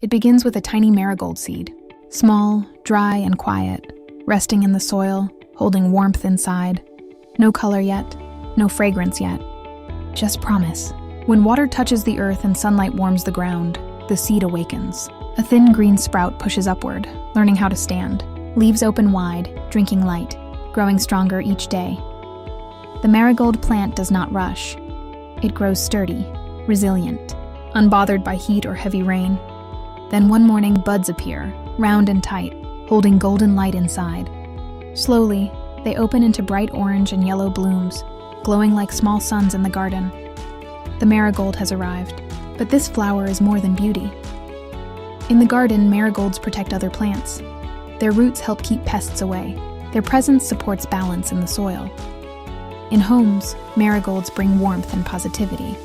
It begins with a tiny marigold seed, small, dry, and quiet, resting in the soil, holding warmth inside. No color yet, no fragrance yet, just promise. When water touches the earth and sunlight warms the ground, the seed awakens. A thin green sprout pushes upward, learning how to stand. Leaves open wide, drinking light, growing stronger each day. The marigold plant does not rush. It grows sturdy, resilient, unbothered by heat or heavy rain. Then one morning, buds appear, round and tight, holding golden light inside. Slowly, they open into bright orange and yellow blooms, glowing like small suns in the garden. The marigold has arrived, but this flower is more than beauty. In the garden, marigolds protect other plants. Their roots help keep pests away. Their presence supports balance in the soil. In homes, marigolds bring warmth and positivity.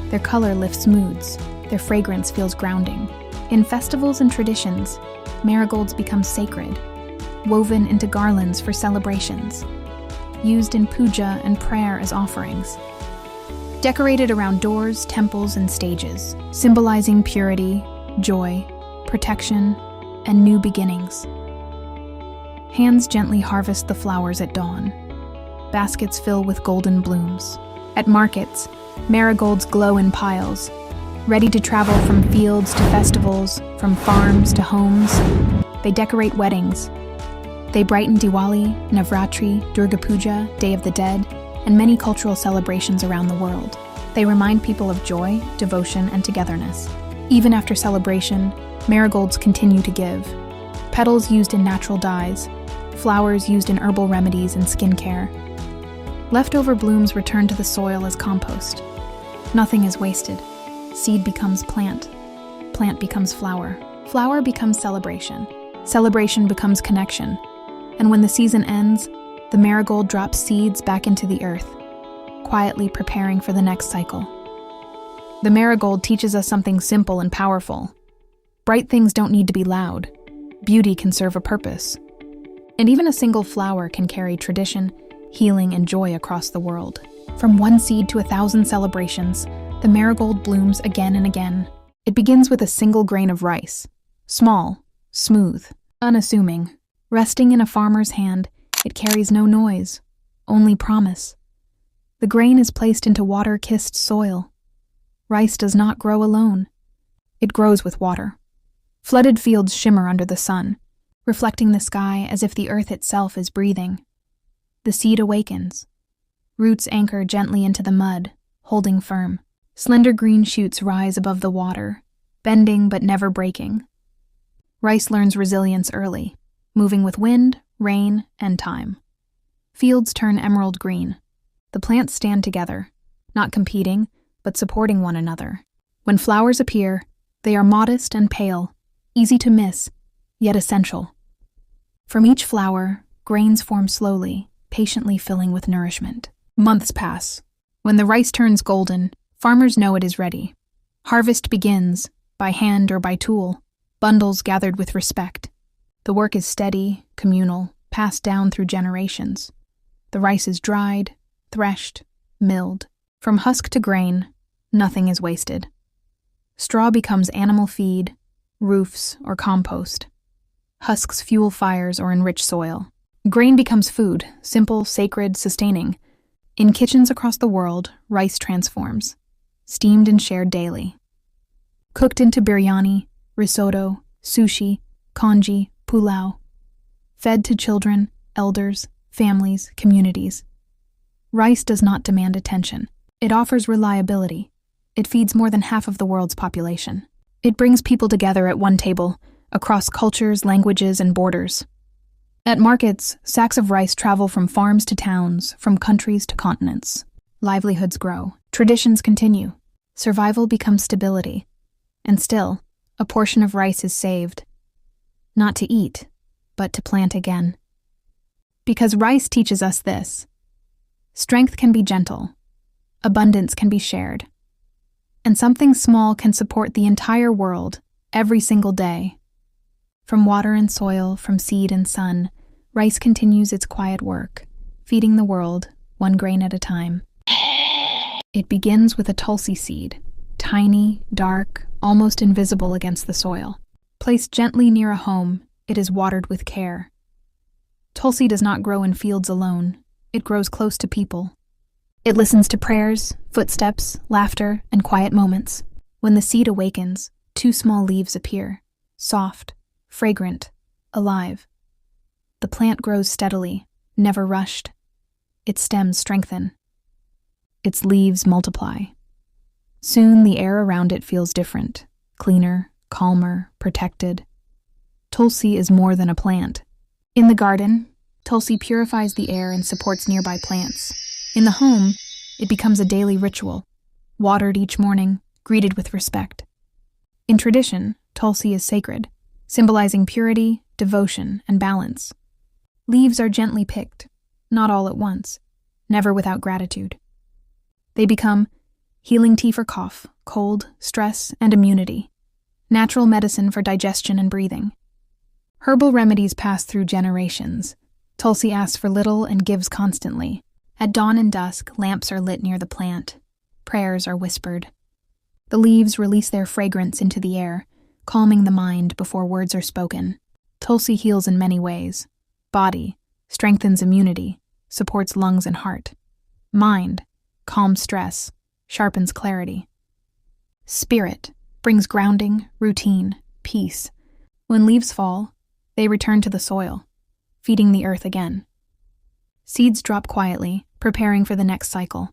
Their color lifts moods. Their fragrance feels grounding. In festivals and traditions, marigolds become sacred, woven into garlands for celebrations, used in puja and prayer as offerings, decorated around doors, temples, and stages, symbolizing purity, joy, protection, and new beginnings. Hands gently harvest the flowers at dawn. Baskets fill with golden blooms. At markets, marigolds glow in piles, ready to travel from fields to festivals, from farms to homes. They decorate weddings. They brighten Diwali, Navratri, Durga Puja, Day of the Dead, and many cultural celebrations around the world. They remind people of joy, devotion, and togetherness. Even after celebration, marigolds continue to give. Petals used in natural dyes, flowers used in herbal remedies and skincare. Leftover blooms return to the soil as compost. Nothing is wasted. Seed becomes plant. Plant becomes flower. Flower becomes celebration. Celebration becomes connection. And when the season ends, the marigold drops seeds back into the earth, quietly preparing for the next cycle. The marigold teaches us something simple and powerful. Bright things don't need to be loud. Beauty can serve a purpose. And even a single flower can carry tradition, healing, and joy across the world. From one seed to 1,000 celebrations, the marigold blooms again and again. It begins with a single grain of rice. Small, smooth, unassuming. Resting in a farmer's hand, it carries no noise, only promise. The grain is placed into water-kissed soil. Rice does not grow alone. It grows with water. Flooded fields shimmer under the sun, reflecting the sky as if the earth itself is breathing. The seed awakens. Roots anchor gently into the mud, holding firm. Slender green shoots rise above the water, bending but never breaking. Rice learns resilience early, moving with wind, rain, and time. Fields turn emerald green. The plants stand together, not competing, but supporting one another. When flowers appear, they are modest and pale, easy to miss, yet essential. From each flower, grains form slowly, patiently filling with nourishment. Months pass. When the rice turns golden, farmers know it is ready. Harvest begins, by hand or by tool, bundles gathered with respect. The work is steady, communal, passed down through generations. The rice is dried, threshed, milled. From husk to grain, nothing is wasted. Straw becomes animal feed, roofs, or compost. Husks fuel fires or enrich soil. Grain becomes food, simple, sacred, sustaining. In kitchens across the world, rice transforms, steamed and shared daily. Cooked into biryani, risotto, sushi, congee, pulao. Fed to children, elders, families, communities. Rice does not demand attention. It offers reliability. It feeds more than half of the world's population. It brings people together at one table, across cultures, languages, and borders. At markets, sacks of rice travel from farms to towns, from countries to continents. Livelihoods grow. Traditions continue. Survival becomes stability. And still, a portion of rice is saved. Not to eat, but to plant again. Because rice teaches us this. Strength can be gentle. Abundance can be shared. And something small can support the entire world, every single day. From water and soil, from seed and sun, rice continues its quiet work, feeding the world, one grain at a time. It begins with a tulsi seed, tiny, dark, almost invisible against the soil. Placed gently near a home, it is watered with care. Tulsi does not grow in fields alone. It grows close to people. It listens to prayers, footsteps, laughter, and quiet moments. When the seed awakens, 2 small leaves appear, soft, fragrant, alive. The plant grows steadily, never rushed. Its stems strengthen. Its leaves multiply. Soon the air around it feels different, cleaner, calmer, protected. Tulsi is more than a plant. In the garden, Tulsi purifies the air and supports nearby plants. In the home, it becomes a daily ritual, watered each morning, greeted with respect. In tradition, Tulsi is sacred, symbolizing purity, devotion, and balance. Leaves are gently picked, not all at once, never without gratitude. They become healing tea for cough, cold, stress, and immunity, natural medicine for digestion and breathing. Herbal remedies pass through generations. Tulsi asks for little and gives constantly. At dawn and dusk, lamps are lit near the plant. Prayers are whispered. The leaves release their fragrance into the air, calming the mind before words are spoken. Tulsi heals in many ways. Body, strengthens immunity, supports lungs and heart. Mind, calms stress, sharpens clarity. Spirit, brings grounding, routine, peace. When leaves fall, they return to the soil, feeding the earth again. Seeds drop quietly, preparing for the next cycle.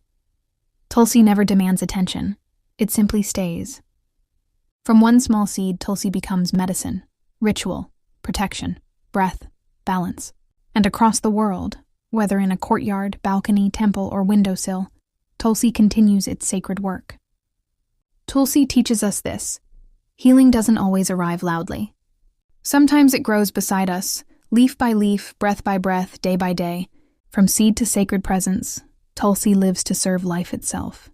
Tulsi never demands attention. It simply stays. From one small seed, Tulsi becomes medicine, ritual, protection, breath, balance. And across the world, whether in a courtyard, balcony, temple, or windowsill, Tulsi continues its sacred work. Tulsi teaches us this: healing doesn't always arrive loudly. Sometimes it grows beside us, leaf by leaf, breath by breath, day by day. From seed to sacred presence, Tulsi lives to serve life itself.